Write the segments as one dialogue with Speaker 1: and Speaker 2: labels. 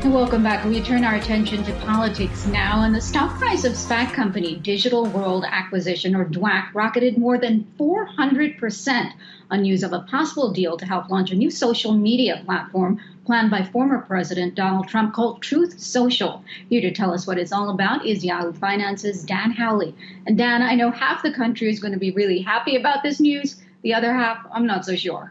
Speaker 1: And welcome back. We turn our attention to politics now, and the stock price of SPAC company Digital World Acquisition, or DWAC, rocketed more than 400% on news of a possible deal to help launch a new social media platform planned by former President Donald Trump called Truth Social. Here to tell us what it's all about is Yahoo Finance's Dan Howley. And Dan, I know half the country is going to be really happy about this news. The other half, I'm not so sure.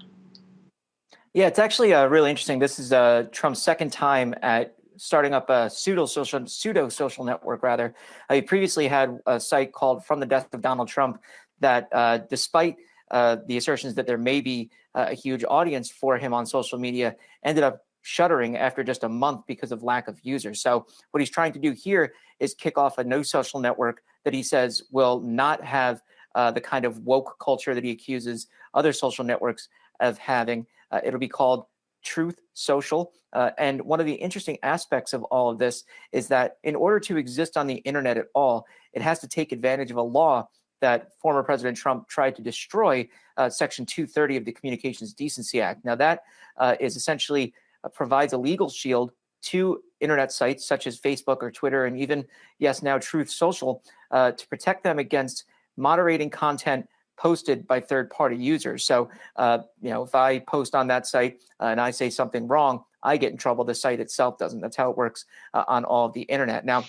Speaker 2: Yeah, it's actually really interesting. This is Trump's second time at starting up a pseudo social network, rather. He previously had a site called From the Death of Donald Trump that, despite the assertions that there may be a huge audience for him on social media, ended up shuttering after just a month because of lack of users. So what he's trying to do here is kick off a new social network that he says will not have the kind of woke culture that he accuses other social networks of having. It'll be called Truth Social. And one of the interesting aspects of all of this is that in order to exist on the internet at all, it has to take advantage of a law that former President Trump tried to destroy, Section 230 of the Communications Decency Act. Now, that is essentially provides a legal shield to internet sites such as Facebook or Twitter, and even, yes, now Truth Social, to protect them against moderating content posted by third-party users. So, if I post on that site and I say something wrong, I get in trouble. The site itself doesn't. That's how it works on all of the internet. Now,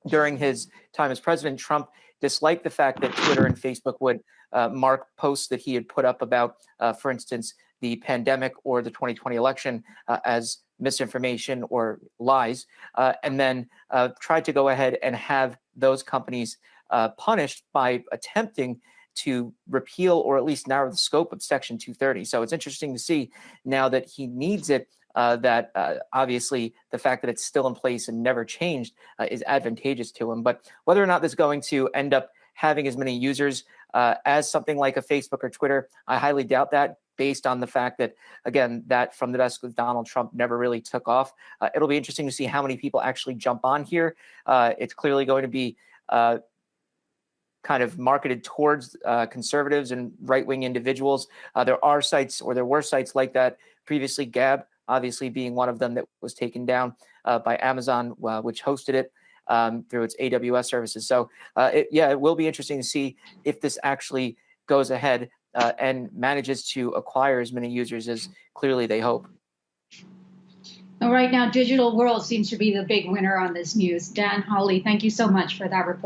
Speaker 2: during his time as president, Trump disliked the fact that Twitter and Facebook would mark posts that he had put up about, for instance, the pandemic or the 2020 election as misinformation or lies, and then tried to go ahead and have those companies punished by attempting to repeal or at least narrow the scope of Section 230. So it's interesting to see now that he needs it, that obviously the fact that it's still in place and never changed is advantageous to him. But whether or not this is going to end up having as many users as something like a Facebook or Twitter, I highly doubt that, based on the fact that, again, that From the Death of Donald Trump never really took off. It'll be interesting to see how many people actually jump on here. It's clearly going to be kind of marketed towards conservatives and right-wing individuals. There were sites like that previously, Gab obviously being one of them that was taken down by Amazon, which hosted it through its AWS services. So it will be interesting to see if this actually goes ahead and manages to acquire as many users as clearly they hope.
Speaker 1: Well, right now, Digital World seems to be the big winner on this news. Dan Howley, thank you so much for that report.